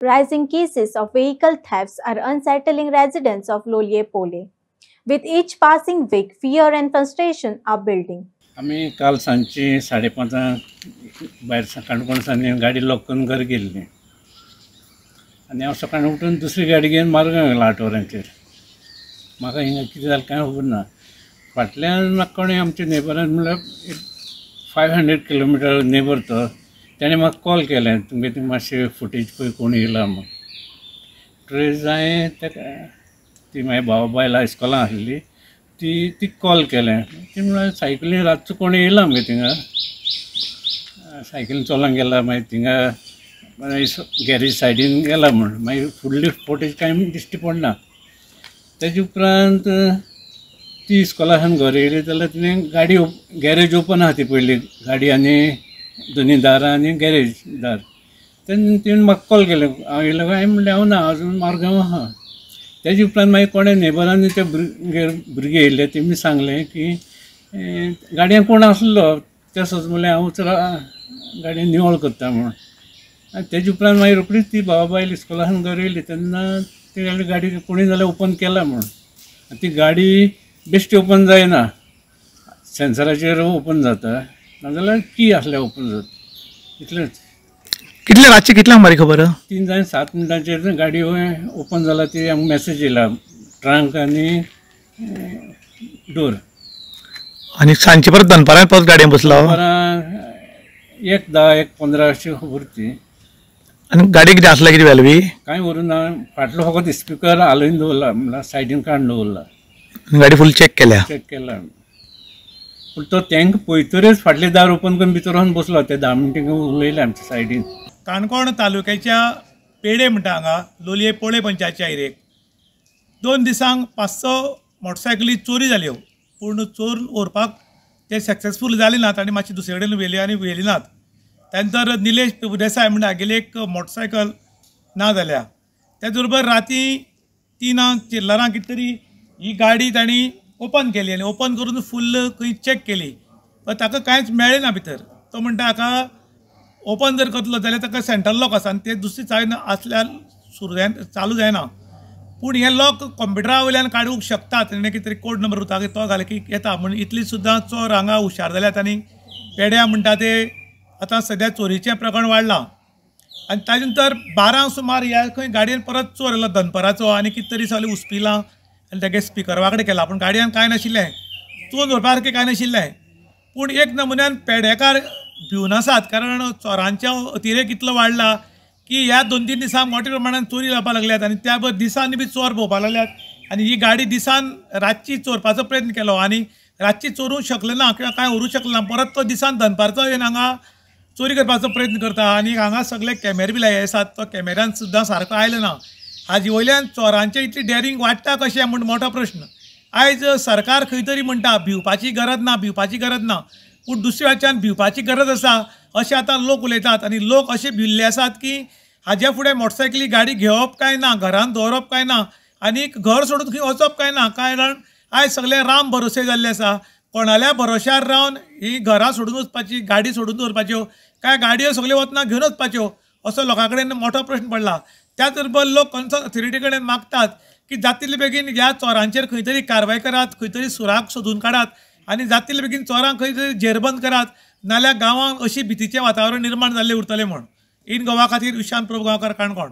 Rising cases of vehicle thefts are unsettling residents of Lolye-Pole. With each passing week, fear and frustration are building. आम्ही काल सांजची 5:30 भायर काणकोणसांनी गाडी lock करून घर गेल्ली आनी हांव सकाळीं उठून दुसरी गाडी घेवन मारगांव गेलो 8 वरांचेर. म्हाका हिंगा कितें जालें कांय खबर ना. फाटल्यान म्हाका कोणें आमच्या नेबरान म्हणल्यार 500 किलोमिटर नेबर तो ताणें म्हाका कॉल केलें, तुमगे ती मातशें फुटेज पळय कोण येयला म्हूण. ट्रेस जायें ताका ती म्हाज्या भावा बायल इस्कॉलान आसली ती कॉल केलें. ती म्हळ्यार सायकलीन रातचो कोण येयला मगे थिंगा, सायकलीन चलोंक गेला. मागीर थिंगा गॅरेज सायडीन गेला म्हूण. मागीर फुडली फुटेज कांय दिश्टी पडना. तेजे उपरांत ती इस्कॉलासान घरा येयली जाल्यार तिणें गाडी गॅरेज ओपन आहा ती पयली, गाडी आनी दोनी दारां आनी गॅरेज दार. तेन्ना तिणें म्हाका कॉल केलें. हांव येयलो काय म्हणलें हांव ना, अजून मारगांव आहा. तेजे उपरांत मागीर कोणें नेबरांनी ते भुरगे येयले, तेमी सांगलें की गाडयेन कोण आसलो. तसोच म्हणलें हांव चला गाडयेन निवळ करता म्हणून. आनी तेजे उपरांत मागीर रोखडीच ती भावा बायल इस्कॉलासान घरा येयली तेन्ना ती गाडी कोणी जाल्यार ओपन केला म्हणून. ती गाडी बेश्टी ओपन जायना, सेन्सराचेर ओपन जाता, नाजाल्यार की आसल्यार ओपन जाता. इतलेंच. कितले रातचे कितल्यांक मारी खबर? 3:07 गाडी ओपन जाला ती आमकां मॅसेज येयला, ट्रंक आनी डोर. आनी सांजचे परत दनपारां परत गाडयेन बसलो? 1:10 1:15 अशी खबर ती. आनी गाडी कितें आसलें, कितें वेलवी? कांय व्हरून ना. फाटलो फकत स्पिकर हालून दवरला, म्हणल्यार सायडीन काडून दवरला. गाडी फूल चॅक केल्या? चॅक केला. पूण तो तांकां पळयतरेच फाटलें दार ओपन करून भितर वचून बसलो. ते 10 मिनटां उलयले आमच्या सायडीन. काणकोण तालुक्याच्या पेडे म्हणटा हांगा लोलये पोळे पंचायतच्या एरियेक 2 दिसांक 500 मोटरसायकली चोरी जाल्यो. पूण चोर व्हरपाक ते सक्सेसफूल जाले नात आनी मातशी दुसरे कडेन व्हेली आनी व्हेली नात. त्यानंतर निलेश देसाय म्हणटा हागेली एक मोटरसायकल ना जाल्या. त्याच बरोबर राती 3 चिल्लरां कितें तरी ही गाडी तांणी ओपन केली आनी ओपन करून फुल्ल खंय चॅक केली, पण ताका कांयच मेळ्ळें ना भितर. तो म्हणटा हाका ओपन जर करतलो जाल्यार ताका सेंट्रल लॉक आसा आनी ते दुसरी चावी आसल्यार चालू जायना. पूण हें लॉक कंप्युटरा वयल्यान काडूंक शकतात. ताणें कितें तरी कोड नंबर उरता तो घाले की येता. म्हण इतली सुद्दां चोर हांगा हुशार जाल्यात आनी पेड्या म्हणटा ते आतां सद्या चोरीचें प्रकरण वाडलां. आनी ताजे नंतर 12 सुमार ह्या खंय गाडयेन परत चोर येयलो दनपाराचो आनी कितें तरी सगळें हुस्पिलां आनी तेगे स्पिकर वांकडे केला. पूण गाडयेन कांय नाशिल्लें, चोरून व्हरपा सारकें कांय नाशिल्लें. पूण एक नमुन्यान पेडेकार भिवन आसात, कारण चोरांचो अतिरेक इतलो वाडला की ह्या 2-3 दिसांक मोठ्या प्रमाणान चोरी जावपाक लागल्यात आनी त्या बरोबर दिसांनी बी चोर भोंवपाक लागल्यात. आनी ही गाडी दिसान रातची चोरपाचो प्रयत्न केलो आनी रातची चोरूंक शकले ना किंवा कांय व्हरूंक शकले ना. परत तो दिसान दनपारचो येवन हांगा चोरी करपाचो प्रयत्न करता. आनी हांगा सगळे कॅमेरे बी लायिल्ले आसात, तो कॅमेऱ्यान सुद्दां सारको आयलो ना. हाजे वयल्यान चोरांचें इतली डेरिंग वाडटा कशें म्हूण मोठो प्रश्न. आयज सरकार खंय तरी म्हणटा भिवपाची गरज ना, भिवपाची गरज ना. पूण दुसऱ्या वटच्यान भिवपाची गरज आसा अशें आतां लोक उलयतात. आनी लोक अशे भिल्ले आसात की हाजे फुडें मोटरसायकली गाडी घेवप काय ना, घरान दवरप काय ना, आनी घर सोडून खंय वचप काय ना. कारण आयज सगळे राम भरोसे जाल्ले आसा. कोणाल्या भरोश्यार रावन ही घरां सोडून वचपाची, गाडी सोडून दवरपाच्यो काय गाडयो सगळ्यो वतना घेवन वचपाच्यो असो लोकां कडेन मोठो प्रश्न पडला. त्याच बरोबर लोक कन्सर्न अथॉरिटी कडेन मागतात की जातले बेगीन ह्या चोरांचेर खंय तरी कारवाय करात, खंय तरी सुराग सोदून काडात आनी जातले बेगीन चोरांक खंय तरी जेरबंद करात, नाल्यार गांवांत अशी भितीचें वातावरण निर्माण जाल्लें उरतलें म्हूण. इन गोवा खातीर विशांत प्रभू गांवकार, काणकोण.